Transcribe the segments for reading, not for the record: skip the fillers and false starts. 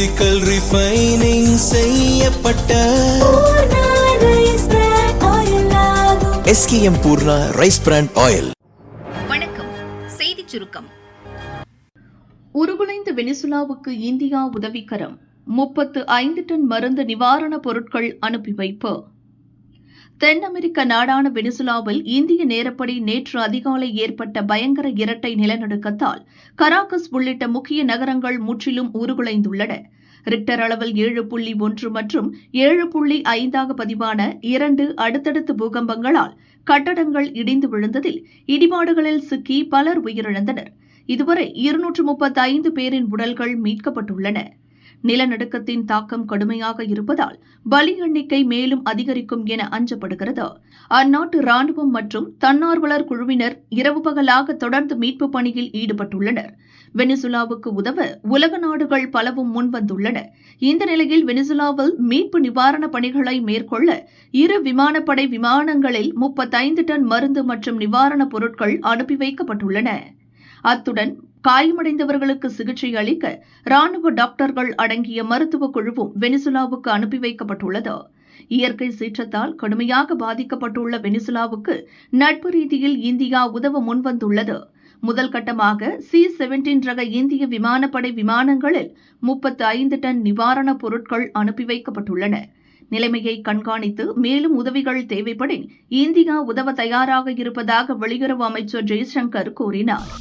Physical refining செய்யப்பட்ட SKM Poorna rice brand oil. வணக்கம். செய்திச் சுருக்கம். உருகுலைந்த வெனிசுலாவுக்கு இந்தியா உதவிக்கரம். 35 டன் மருந்து நிவாரணப் பொருட்கள் அனுப்பி வைப்பு. தென் அமெரிக்க நாடான வெனிசுலாவில் இந்திய நேரப்படி நேற்று அதிகாலை ஏற்பட்ட பயங்கர இரட்டை நிலநடுக்கத்தால் கராகஸ் உள்ளிட்ட முக்கிய நகரங்கள் முற்றிலும் உருகுலைந்துள்ளன. ரிக்டர் அளவில் 7.1 மற்றும் 7.5 பதிவான 2 அடுத்தடுத்த பூகம்பங்களால் கட்டடங்கள் இடிந்து விழுந்ததில் இடிபாடுகளில் சிக்கி பலர் உயிரிழந்தனர். இதுவரை 235 பேரின் உடல்கள் மீட்கப்பட்டுள்ளன. நிலநடுக்கத்தின் தாக்கம் கடுமையாக இருப்பதால் பலி எண்ணிக்கை மேலும் அதிகரிக்கும் என அஞ்சப்படுகிறது. அந்நாட்டு ராணுவம் மற்றும் தன்னார்வலர் குழுவினர் இரவு பகலாக தொடர்ந்து மீட்புப் பணியில் ஈடுபட்டுள்ளனர். வெனிசுலாவுக்கு உதவ உலக நாடுகள் பலவும் முன்வந்துள்ளன. இந்த நிலையில் வெனிசுலாவில் மீட்பு நிவாரணப் பணிகளை மேற்கொள்ள 2 விமானப்படை விமானங்களில் 35 டன் மருந்து மற்றும் நிவாரணப் பொருட்கள் அனுப்பி வைக்கப்பட்டுள்ளன. அத்துடன் காயமடைந்தவர்களுக்கு சிகிச்சை அளிக்க ராணுவ டாக்டர்கள் அடங்கிய மருத்துவ குழுவும் வெனிசுலாவுக்கு அனுப்பி வைக்கப்பட்டுள்ளது. இயற்கை சீற்றத்தால் கடுமையாக பாதிக்கப்பட்டுள்ள வெனிசுலாவுக்கு நட்பு ரீதியில் இந்தியா உதவ முன்வந்துள்ளது. முதல் கட்டமாக C-17 ரக இந்திய விமானப்படை விமானங்களில் 35 டன் நிவாரணப் பொருட்கள் அனுப்பி வைக்கப்பட்டுள்ளன. நிலைமையை கண்காணித்து மேலும் உதவிகள் தேவைப்படின் இந்தியா உதவ தயாராக இருப்பதாக வெளியுறவு அமைச்சர் ஜெய்சங்கர் கூறினார்.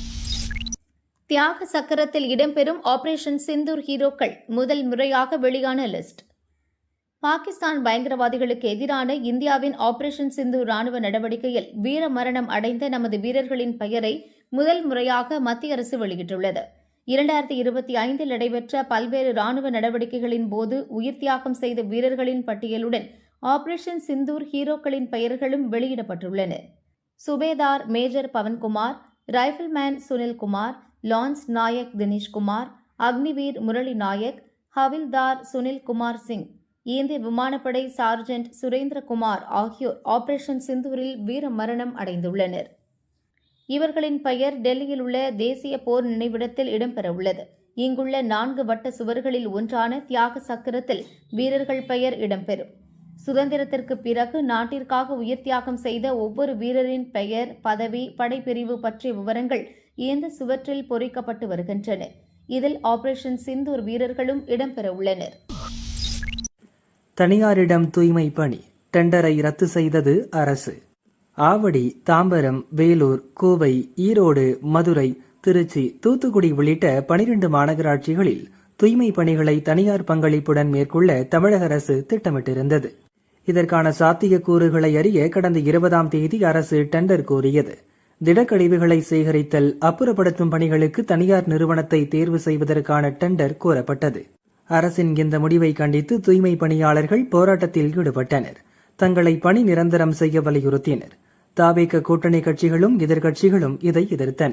தியாக சக்கரத்தில் இடம்பெறும் ஆபரேஷன் சிந்தூர் ஹீரோக்கள் முதல் முறையாக வெளியான லிஸ்ட். பாகிஸ்தான் பயங்கரவாதிகளுக்கு எதிரான இந்தியாவின் ஆபரேஷன் சிந்தூர் ராணுவ நடவடிக்கையில் வீர மரணம் அடைந்த நமது வீரர்களின் பெயரை முதல் முறையாக மத்திய அரசு வெளியிட்டுள்ளது. 2025 நடைபெற்ற பல்வேறு ராணுவ நடவடிக்கைகளின் போது உயிர் தியாகம் செய்த வீரர்களின் பட்டியலுடன் ஆபரேஷன் சிந்தூர் ஹீரோக்களின் பெயர்களும் வெளியிடப்பட்டுள்ளன. சுபேதார் மேஜர் பவன்குமார், ரைபிள்மேன் சுனில்குமார், லான்ஸ் நாயக் தினேஷ்குமார், அக்னிவீர் முரளி நாயக், ஹவில்தார் சுனில் குமார் சிங், இந்திய விமானப்படை சார்ஜென்ட் சுரேந்திரகுமார் ஆகியோர் ஆபரேஷன் சிந்தூரில் வீர மரணம் அடைந்துள்ளனர். இவர்களின் பெயர் டெல்லியில் உள்ள தேசிய போர் நினைவிடத்தில் இடம்பெறவுள்ளது. இங்குள்ள 4 வட்ட சுவர்களில் ஒன்றான தியாக சக்கரத்தில் வீரர்கள் பெயர் இடம்பெறும். சுதந்திரத்திற்கு பிறகு நாட்டிற்காக உயிர் தியாகம் செய்த ஒவ்வொரு வீரரின் பெயர், பதவி, படைப்பிரிவு பற்றிய விவரங்கள் இந்த சுவற்றில் பொறிக்கப்பட்டு வருகின்றன. இதில் ஆபரேஷன் சிந்தூர் வீரர்களும் இடம்பெற உள்ளனர். தனியாரிடம் தூய்மை பணி டெண்டரை ரத்து செய்தது அரசு. ஆவடி, தாம்பரம், வேலூர், கோவை, ஈரோடு, மதுரை, திருச்சி, தூத்துக்குடி உள்ளிட்ட 12 மாநகராட்சிகளில் தூய்மை பணிகளை தனியார் பங்களிப்புடன் மேற்கொள்ள தமிழக அரசு திட்டமிட்டிருந்தது. இதற்கான சாத்தியக்கூறுகளை அறிய கடந்த 20ஆம் தேதி அரசு டெண்டர் கோரியது. திடக்கழிவுகளை சேகரித்தல், அப்புறப்படுத்தும் பணிகளுக்கு தனியார் நிறுவனத்தை தேர்வு செய்வதற்கான டெண்டர் கோரப்பட்டது. அரசின் இந்த முடிவை கண்டித்து தூய்மை பணியாளர்கள் போராட்டத்தில் ஈடுபட்டனர். தங்களை பணி நிரந்தரம் செய்ய வலியுறுத்தினர். தாவேக கூட்டணி கட்சிகளும் எதிர்க்கட்சிகளும் இதை எதிர்த்தன.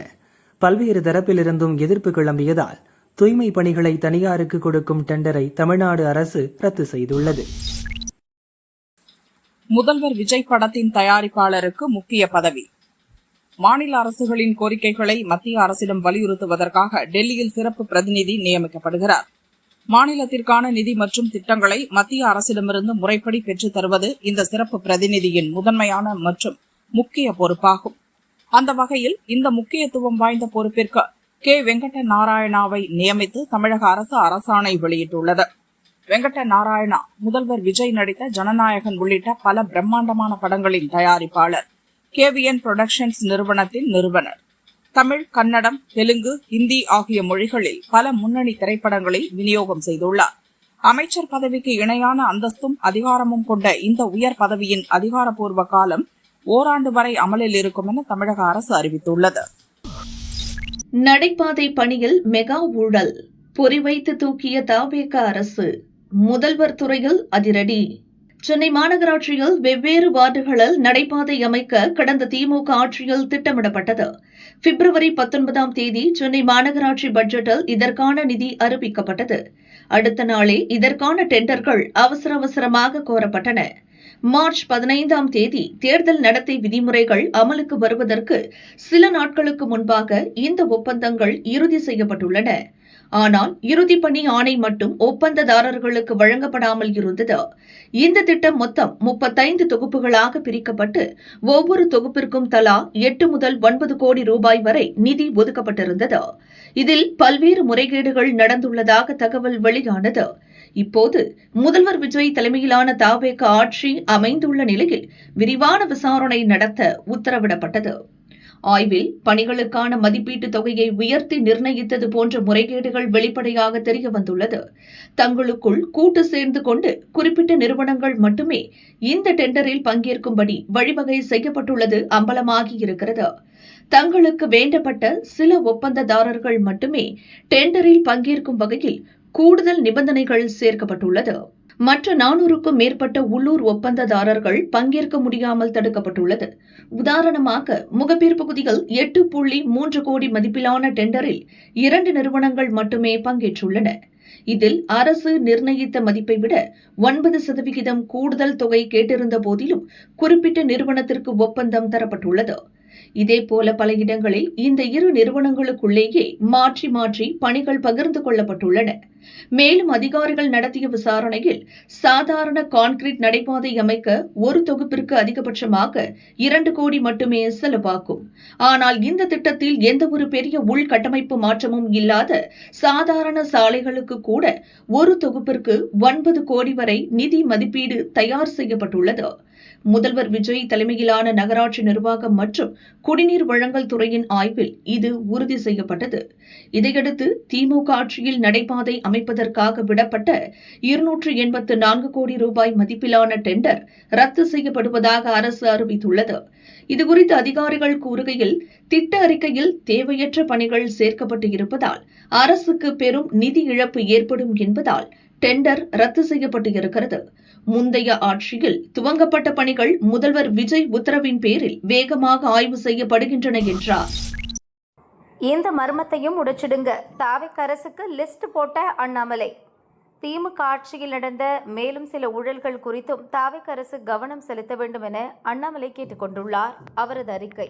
பல்வேறு தரப்பிலிருந்தும் எதிர்ப்பு கிளம்பியதால் தூய்மை பணிகளை தனியாருக்கு கொடுக்கும் டெண்டரை தமிழ்நாடு அரசு ரத்து செய்துள்ளது. முதல்வர் விஜய் படத்தின் தயாரிப்பாளருக்கு முக்கிய பதவி. மாநில அரசுகளின் கோரிக்கைகளை மத்திய அரசிடம் வலியுறுத்துவதற்காக டெல்லியில் சிறப்பு பிரதிநிதி நியமிக்கப்படுகிறார். மாநிலத்திற்கான நிதி மற்றும் திட்டங்களை மத்திய அரசிடமிருந்து முறைப்படி பெற்றுத் தருவது இந்த சிறப்பு பிரதிநிதியின் முதன்மையான மற்றும் முக்கிய பொறுப்பாகும். அந்த வகையில் இந்த முக்கியத்துவம் வாய்ந்த பொறுப்பிற்கு கே. வெங்கட்ட நாராயணாவை நியமித்து தமிழக அரசு அரசாணை வெளியிட்டுள்ளது. வெங்கட்ட நாராயணா முதல்வர் விஜய் நடித்த ஜனநாயகன் உள்ளிட்ட பல பிரம்மாண்டமான படங்களின் தயாரிப்பாளர். KVN புரொடக்ஷன்ஸ் நிறுவனத்தின் நிறுவனர். தமிழ், கன்னடம், தெலுங்கு, ஹிந்தி ஆகிய மொழிகளில் பல முன்னணி திரைப்படங்களை விநியோகம் செய்துள்ளார். அமைச்சர் பதவிக்கு இணையான அந்தஸ்தும் அதிகாரமும் கொண்ட இந்த உயர் பதவியின் அதிகாரப்பூர்வ காலம் ஓராண்டு வரை அமலில் இருக்கும் என தமிழக அரசு அறிவித்துள்ளது. நடைபாதை பணியில் மெகா ஊழல், பொறிவைத்து தூக்கிய தாவேக அரசு. முதல்வர் துறையில் அதிரடி. சென்னை மாநகராட்சியில் வெவ்வேறு வார்டுகளில் நடைபாதை அமைக்க கடந்த திமுக ஆட்சியில் திட்டமிடப்பட்டது. பிப்ரவரி 19ஆம் தேதி சென்னை மாநகராட்சி பட்ஜெட்டில் இதற்கான நிதி அறிவிக்கப்பட்டது. அடுத்த நாளே இதற்கான டெண்டர்கள் அவசரமாக கோரப்பட்டன. மார்ச் 15ஆம் தேதி தேர்தல் நடத்தை விதிமுறைகள் அமலுக்கு வருவதற்கு சில நாட்களுக்கு முன்பாக இந்த ஒப்பந்தங்கள் இறுதி செய்யப்பட்டுள்ளன. ஆனால் இறுதிப் பணி ஆணை மட்டும் ஒப்பந்ததாரர்களுக்கு வழங்கப்படாமல் இருந்தது. இந்த திட்டம் மொத்தம் 35 தொகுப்புகளாக பிரிக்கப்பட்டு ஒவ்வொரு தொகுப்பிற்கும் தலா 8 முதல் 9 கோடி ரூபாய் வரை நிதி ஒதுக்கப்பட்டிருந்தது. இதில் பல்வேறு முறைகேடுகள் நடந்துள்ளதாக தகவல் வெளியானது. இப்போது முதல்வர் விஜய் தலைமையிலான தவேக ஆட்சி அமைந்துள்ள நிலையில் விரிவான விசாரணை நடத்த உத்தரவிடப்பட்டது. ஆய்வில் பணிகளுக்கான மதிப்பீட்டு தொகையை உயர்த்தி நிர்ணயித்தது போன்ற முறைகேடுகள் வெளிப்படையாக தெரியவந்துள்ளது. தங்களுக்குள் கூட்டு சேர்ந்து கொண்டு குறிப்பிட்ட நிறுவனங்கள் மட்டுமே இந்த டெண்டரில் பங்கேற்கும்படி வழிவகை செய்யப்பட்டுள்ளது அம்பலமாகியிருக்கிறது. தங்களுக்கு வேண்டப்பட்ட சில ஒப்பந்ததாரர்கள் மட்டுமே டெண்டரில் பங்கேற்கும் வகையில் கூடுதல் நிபந்தனைகள் சேர்க்கப்பட்டுள்ளது. மற்ற 400க்கும் மேற்பட்ட உள்ளூர் ஒப்பந்ததாரர்கள் பங்கேற்க முடியாமல் தடுக்கப்பட்டுள்ளது. உதாரணமாக முகப்பேர் பகுதியில் 8.3 கோடி மதிப்பிலான டெண்டரில் 2 நிறுவனங்கள் மட்டுமே பங்கேற்றுள்ளன. இதில் அரசு நிர்ணயித்த மதிப்பை விட 9% கூடுதல் தொகை கேட்டிருந்த போதிலும் குறிப்பிட்ட நிறுவனத்திற்கு ஒப்பந்தம் தரப்பட்டுள்ளது. இதேபோல பல இடங்களில் இந்த இரு நிறுவனங்களுக்குள்ளேயே மாற்றி மாற்றி பணிகள் பகிர்ந்து கொள்ளப்பட்டுள்ளன. மேலும் அதிகாரிகள் நடத்திய விசாரணையில் சாதாரண கான்கிரீட் நடைபாதை அமைக்க ஒரு தொகுப்பிற்கு அதிகபட்சமாக 2 கோடி மட்டுமே செலவாகும். ஆனால் இந்த திட்டத்தில் எந்தவொரு பெரிய உள்கட்டமைப்பு மாற்றமும் இல்லாத சாதாரண சாலைகளுக்கு கூட ஒரு தொகுப்பிற்கு 9 கோடி வரை நிதி மதிப்பீடு தயார் செய்யப்பட்டுள்ளது. முதல்வர் விஜய் தலைமையிலான நகராட்சி நிர்வாகம் மற்றும் குடிநீர் வழங்கல் துறையின் ஆய்வில் இது உறுதி செய்யப்பட்டது. இதையடுத்து திமுக ஆட்சியில் நடைபாதை அமைப்பதற்காக விடப்பட்ட 284 கோடி ரூபாய் மதிப்பிலான டெண்டர் ரத்து செய்யப்படுவதாக அரசு அறிவித்துள்ளது. இதுகுறித்து அதிகாரிகள் கூறுகையில், திட்ட அறிக்கையில் தேவையற்ற பணிகள் சேர்க்கப்பட்டு இருப்பதால் அரசுக்கு பெரும் நிதி இழப்பு ஏற்படும் என்பதால் டெண்டர் ரத்து செய்யப்பட்டு இருக்கிறது. முந்தைய ஆட்சியில் துவங்கப்பட்ட பணிகள் முதல்வர் விஜய் உத்தரவின் பேரில் வேகமாக ஆய்வு செய்யப்படுகின்றன என்றார். இந்த மர்மத்தையும் உடைச்சிடுங்க. தவேக அரசுக்கு லிஸ்ட் போட்ட அண்ணாமலை. திமுக ஆட்சியில் நடந்த மேலும் சில ஊழல்கள் குறித்தும் தவேக அரசு கவனம் செலுத்த வேண்டும் என அண்ணாமலை கேட்டுக் கொண்டுள்ளார். அவரது அறிக்கை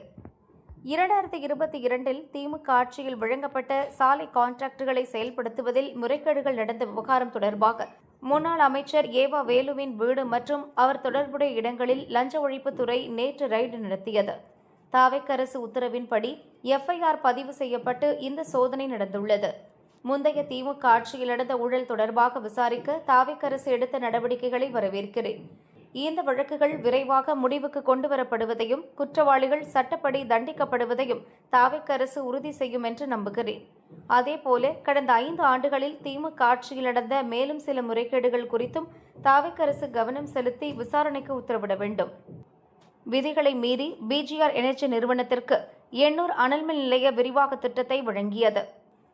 2022 திமுக ஆட்சியில் வழங்கப்பட்ட சாலை கான்ட்ராக்டுகளை செயல்படுத்துவதில் முறைகேடுகள் நடந்த விவகாரம் தொடர்பாக முன்னாள் அமைச்சர் ஏவா வேலுவின் வீடு மற்றும் அவர் தொடர்புடைய இடங்களில் லஞ்ச ஒழிப்புத்துறை நேற்று ரைடு நடத்தியது. தவேக அரசு உத்தரவின்படி எஃப்ஐஆர் பதிவு செய்யப்பட்டு இந்த சோதனை நடந்துள்ளது. முந்தைய திமுக ஆட்சியில் நடந்த ஊழல் தொடர்பாக விசாரிக்க தவேக அரசு எடுத்த நடவடிக்கைகளை வரவேற்கிறேன். இந்த வழக்குகள் விரைவாக முடிவுக்கு கொண்டுவரப்படுவதையும் குற்றவாளிகள் சட்டப்படி தண்டிக்கப்படுவதையும் தவேக அரசு உறுதி செய்யும் என்று நம்புகிறேன். அதேபோல கடந்த 5 ஆண்டுகளில் திமுக ஆட்சியில் நடந்த மேலும் சில முறைகேடுகள் குறித்தும் தவேக அரசு கவனம் செலுத்தி விசாரணைக்கு உத்தரவிட வேண்டும். விதிகளை மீறி பிஜிஆர் எனர்ஜி நிறுவனத்திற்கு 800 அனல்மின் நிலைய விரிவாக்க திட்டத்தை வழங்கியது.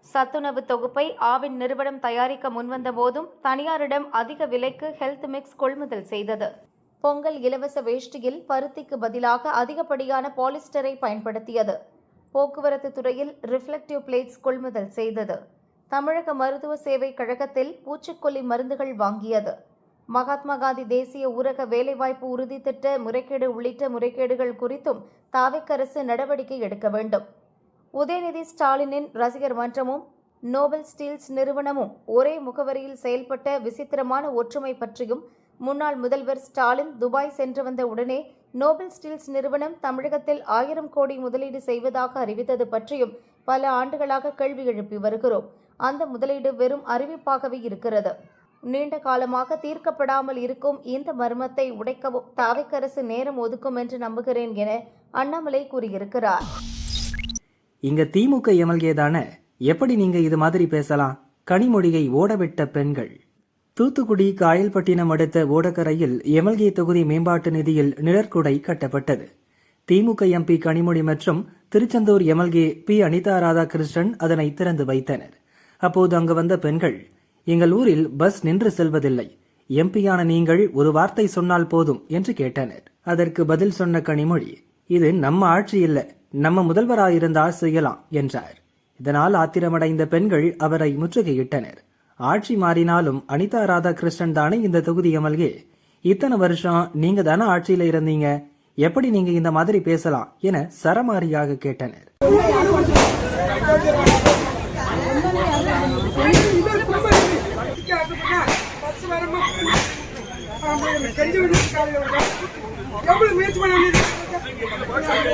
சத்துணவு தொகுப்பை ஆவின் நிறுவனம் தயாரிக்க முன்வந்த போதும் தனியாரிடம் அதிக விலைக்கு ஹெல்த் மிக்ஸ் கொள்முதல் செய்தது. பொங்கல் இலவச வேஷ்டியில் பருத்திக்கு பதிலாக அதிகப்படியான பாலிஸ்டரை பயன்படுத்தியது. போக்குவரத்து துறையில் ரிஃப்ளெக்டிவ் பிளேட்ஸ் கொள்முதல் செய்தது. தமிழக மருத்துவ சேவை கழகத்தில் பூச்சிக்கொல்லி மருந்துகள் வாங்கியது. மகாத்மா காந்தி தேசிய ஊரக வேலைவாய்ப்பு உறுதி திட்ட முறைகேடு உள்ளிட்ட முறைகேடுகள் குறித்தும் தவேக அரசு நடவடிக்கை எடுக்க வேண்டும். உதயநிதி ஸ்டாலினின் ரசிகர் மன்றமும் நோபல் ஸ்டீல்ஸ் நிறுவனமும் ஒரே முகவரியில் செயல்பட்ட விசித்திரமான ஒற்றுமை பற்றியும், முன்னாள் முதல்வர் ஸ்டாலின் துபாய் சென்று வந்த உடனே நோபல் ஸ்டீல்ஸ் நிறுவனம் தமிழகத்தில் 1000 கோடி முதலீடு செய்வதாக அறிவித்தது பற்றியும் பல ஆண்டுகளாக கேள்வி எழுப்பி வருகிறோம். அந்த முதலீடு வெறும் அறிவிப்பாகவே இருக்கிறது. நீண்ட காலமாக தீர்க்கப்படாமல் இருக்கும் இந்த மர்மத்தை உடைக்கவும் தவேக அரசு நேரம் ஒதுக்கும் என்று நம்புகிறேன் என அண்ணாமலை கூறியிருக்கிறார். இங்க திமுக எம்எல்ஏ தானே, எப்படி நீங்க இது மாதிரி பேசலாம்? கனிமொழியை ஓடவிட்ட பெண்கள். தூத்துக்குடி காயல்பட்டினம் அடுத்த ஓடக்கரையில் எம்எல்ஏ தொகுதி மேம்பாட்டு நிதியில் நிழற்குடை கட்டப்பட்டது. திமுக எம்பி கனிமொழி மற்றும் திருச்செந்தூர் எம்எல்ஏ பி அனிதா ராதாகிருஷ்ணன் அதனை திறந்து வைத்தனர். அப்போது அங்கு வந்த பெண்கள், எங்கள் ஊரில் பஸ் நின்று செல்வதில்லை, எம்பியான நீங்கள் ஒரு வார்த்தை சொன்னால் போதும் என்று கேட்டனர். அதற்கு பதில் சொன்ன கனிமொழி, இது நம்ம ஆட்சி இல்ல, நம்ம முதல்வராயிருந்தால் செய்யலாம் என்றார். இதனால் ஆத்திரமடைந்த பெண்கள் அவரை முற்றுகையிட்டனர். ஆட்சி மாறினாலும் அனிதா ராதாகிருஷ்ணன் தானே இந்த தொகுதி எம்எல்ஏ, இத்தனை வருஷம் நீங்க தானே ஆட்சியில இருந்தீங்க, எப்படி நீங்க இந்த மாதிரி பேசலாம் என சரமாரியாக கேட்டனர். பஸ் வரமா கஞ்சி விட்டு எவ்வளவு முயற்சி பண்ண வேண்டியது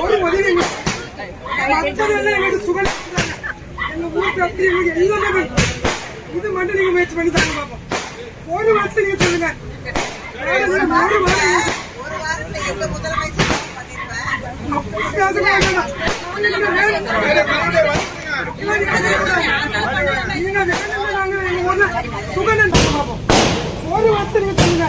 ஒரு உதவி மக்கள் எல்லாம் எங்களுக்கு சுகம் எங்க ஊருக்கு அப்படி எங்களுக்கு எல்லாமே இது மட்டும் நீங்க முயற்சி பண்ணி தாங்க பாப்போம். ஒரு வருஷம் நீங்க சொல்லுங்க. சுகன் பார்ப்போம். ஒரு வருஷம் நீங்க சொல்லுங்க.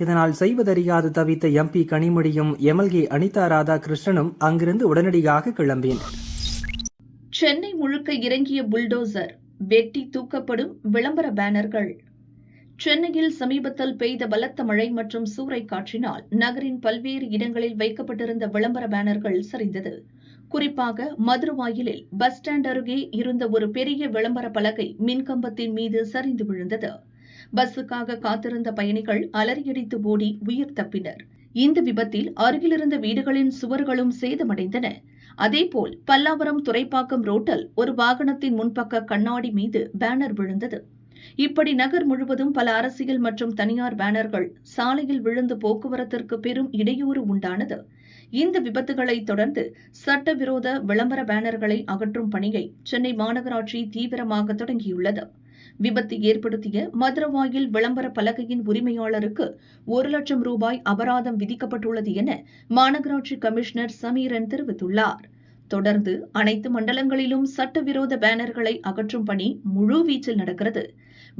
இதனால் செய்வதறியாது தவித்த எம்பி கனிமொழியும் எம்எல்ஏ அனிதா ராதாகிருஷ்ணனும் அங்கிருந்து உடனடியாக கிளம்பினர். சென்னை முழுக்க இறங்கிய புல்டோசர், வெட்டி தூக்கப்படும் விளம்பர பேனர்கள். சென்னையில் சமீபத்தில் பெய்த பலத்த மழை மற்றும் சூறைக்காற்றினால் நகரின் பல்வேறு இடங்களில் வைக்கப்பட்டிருந்த விளம்பர பேனர்கள் சரிந்தது. குறிப்பாக மதுரவாயிலில் பஸ் ஸ்டாண்ட் அருகே இருந்த ஒரு பெரிய விளம்பர பலகை மின்கம்பத்தின் மீது சரிந்து விழுந்தது. பஸ்ஸுக்காக காத்திருந்த பயணிகள் அலறியடித்து ஓடி உயிர் தப்பினர். இந்த விபத்தில் அருகிலிருந்த வீடுகளின் சுவர்களும் சேதமடைந்தன. அதேபோல் பல்லாவரம் துறைப்பாக்கம் ரோட்டில் ஒரு வாகனத்தின் முன்பக்க கண்ணாடி மீது பேனர் விழுந்தது. இப்படி நகர் முழுவதும் பல அரசியல் மற்றும் தனியார் பேனர்கள் சாலையில் விழுந்து போக்குவரத்திற்கு பெரும் இடையூறு உண்டானது. இந்த விபத்துகளை தொடர்ந்து சட்டவிரோத விளம்பர பேனர்களை அகற்றும் பணியை சென்னை மாநகராட்சி தீவிரமாக தொடங்கியுள்ளது. விபத்து ஏற்படுத்திய மதுரவாயில் விளம்பர பலகையின் உரிமையாளருக்கு 1,00,000 ரூபாய் அபராதம் விதிக்கப்பட்டுள்ளது என மாநகராட்சி கமிஷனர் சமீரன் தெரிவித்துள்ளார். தொடர்ந்து அனைத்து மண்டலங்களிலும் சட்டவிரோத பேனர்களை அகற்றும் பணி முழுவீச்சில் நடக்கிறது.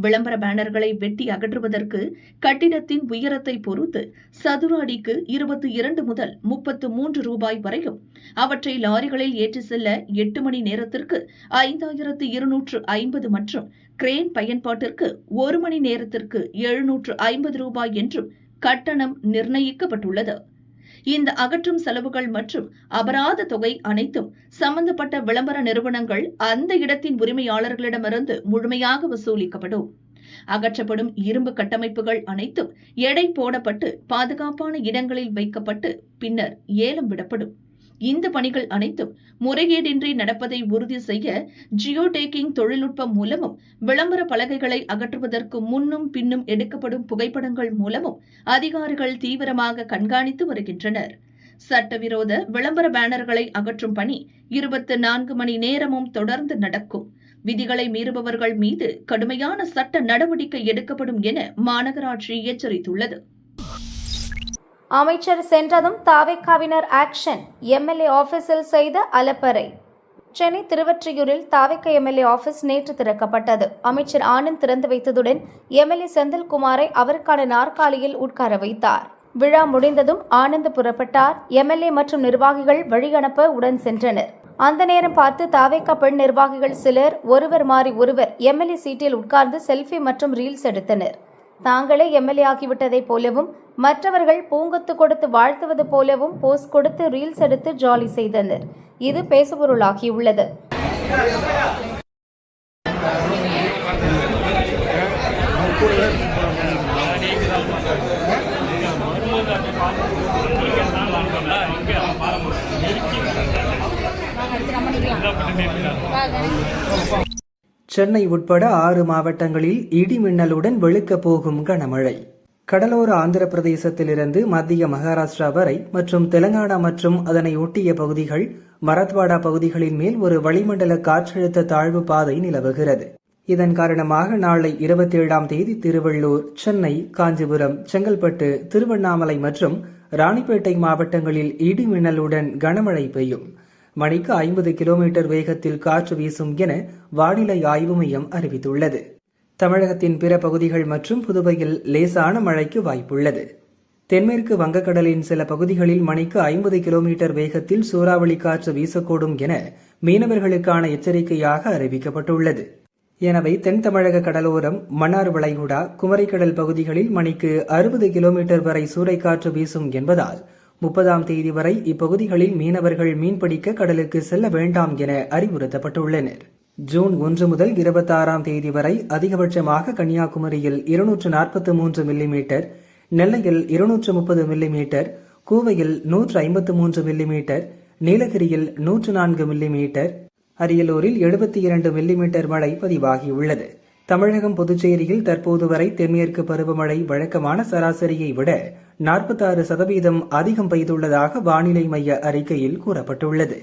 விளம்பர பேனர்களை வெட்டி அகற்றுவதற்கு கட்டிடத்தின் உயரத்தை பொறுத்து சதுர அடிக்கு 22 முதல் 33 ரூபாய் வரையும், அவற்றை லாரிகளில் ஏற்றி செல்ல 8 மணி நேரத்திற்கு 5,250 மற்றும் கிரேன் பயன்பாட்டிற்கு 1 மணி நேரத்திற்கு 750 ரூபாய் என்றும் கட்டணம் நிர்ணயிக்கப்பட்டுள்ளது. இந்த அகற்றும் செலவுகள் மற்றும் அபராத தொகை அனைத்தும் சம்பந்தப்பட்ட விளம்பர நிறுவனங்கள் அந்த இடத்தின் உரிமையாளர்களிடமிருந்து முழுமையாக வசூலிக்கப்படும். அகற்றப்படும் இரும்பு கட்டமைப்புகள் அனைத்தும் எடை போடப்பட்டு பாதுகாப்பான இடங்களில் வைக்கப்பட்டு பின்னர் ஏலம் விடப்படும். இந்த பணிகள் அனைத்தும் முறைகேடின்றி நடப்பதை உறுதி செய்ய ஜியோ டேக்கிங் தொழில்நுட்பம் மூலமும், விளம்பர பலகைகளை அகற்றுவதற்கு முன்னும் பின்னும் எடுக்கப்படும் புகைப்படங்கள் மூலமும் அதிகாரிகள் தீவிரமாக கண்காணித்து வருகின்றனர். சட்டவிரோத விளம்பர பேனர்களை அகற்றும் பணி 24 மணி நேரமும் தொடர்ந்து நடக்கும். விதிகளை மீறுபவர்கள் மீது கடுமையான சட்ட நடவடிக்கை எடுக்கப்படும் என மாநகராட்சி எச்சரித்துள்ளது. அமைச்சர் சென்றதும் தாவேக்காவினர் ஆக்ஷன், எம்எல்ஏ ஆபீஸில் செய்த அலப்பறை. சென்னை திருவொற்றியூரில் தாவேக்கா எம்எல்ஏ ஆபீஸ் நேற்று திறக்கப்பட்டது. அமைச்சர் ஆனந்த் திறந்து வைத்ததுடன் எம்எல்ஏ செந்தில்குமாரை அவருக்கான நாற்காலியில் உட்கார வைத்தார். விழா முடிந்ததும் ஆனந்த் புறப்பட்டார். எம்எல்ஏ மற்றும் நிர்வாகிகள் வழியனுப்ப உடன் சென்றனர். அந்த நேரம் பார்த்து தாவேக்கா பெண் நிர்வாகிகள் சிலர் ஒருவர் மாறி ஒருவர் எம்எல்ஏ சீட்டில் உட்கார்ந்து செல்ஃபி மற்றும் ரீல்ஸ் எடுத்தனர். தாங்களே எம்எல்ஏ ஆகிவிட்டதைப் போலவும், மற்றவர்கள் பூங்கொத்து கொடுத்து வாழ்த்துவது போலவும் போஸ் கொடுத்து ரீல்ஸ் எடுத்து ஜாலி செய்தனர். இது பேசுபொருளாகியுள்ளது. சென்னை உட்பட 6 மாவட்டங்களில் இடி மின்னலுடன் வெளுக்கப் போகும் கனமழை. கடலோர ஆந்திர பிரதேசத்திலிருந்து மத்திய மகாராஷ்டிரா வரை மற்றும் தெலங்கானா மற்றும் அதனை ஒட்டிய பகுதிகள், மராத்வாடா பகுதிகளின் மேல் ஒரு வளிமண்டல காற்றழுத்த தாழ்வு பாதை நிலவுகிறது. இதன் காரணமாக நாளை 27ஆம் தேதி திருவள்ளூர், சென்னை, காஞ்சிபுரம், செங்கல்பட்டு, திருவண்ணாமலை மற்றும் ராணிப்பேட்டை மாவட்டங்களில் இடி மின்னலுடன் கனமழை பெய்யும். மணிக்கு 50 கிலோமீட்டர் வேகத்தில் காற்று வீசும் என வானிலை ஆய்வு மையம் அறிவித்துள்ளது. தமிழகத்தின் பிற பகுதிகள் மற்றும் புதுவையில் லேசான மழைக்கு வாய்ப்புள்ளது. தென்மேற்கு வங்கக்கடலின் சில பகுதிகளில் மணிக்கு 50 கிலோமீட்டர் வேகத்தில் சூறாவளி காற்று வீசக்கூடும் என மீனவர்களுக்கான எச்சரிக்கையாக அறிவிக்கப்பட்டுள்ளது. எனவே தென் தமிழக கடலோரம், மன்னார் வளைகுடா, குமரிக்கடல் பகுதிகளில் மணிக்கு 60 கிலோமீட்டர் வரை சூறைக்காற்று வீசும் என்பதால் 30ஆம் தேதி வரை இப்பகுதிகளில் மீனவர்கள் மீன்பிடிக்க கடலுக்கு செல்ல வேண்டாம் என அறிவுறுத்தப்பட்டுள்ளனர். ஜூன் 1 முதல் 26ஆம் தேதி வரை அதிகபட்சமாக கன்னியாகுமரியில் 243 மில்லிமீட்டர், நெல்லையில் 230 மில்லிமீட்டர், கோவையில் 153 மில்லிமீட்டர், நீலகிரியில் 104 மில்லிமீட்டர், அரியலூரில் 72 மில்லிமீட்டர் மழை பதிவாகியுள்ளது. தமிழகம், புதுச்சேரியில் தற்போது வரை தென்மேற்கு பருவமழை வழக்கமான சராசரியை விட 46% அதிகம் பெய்துள்ளதாக வானிலை மைய அறிக்கையில் கூறப்பட்டுள்ளது.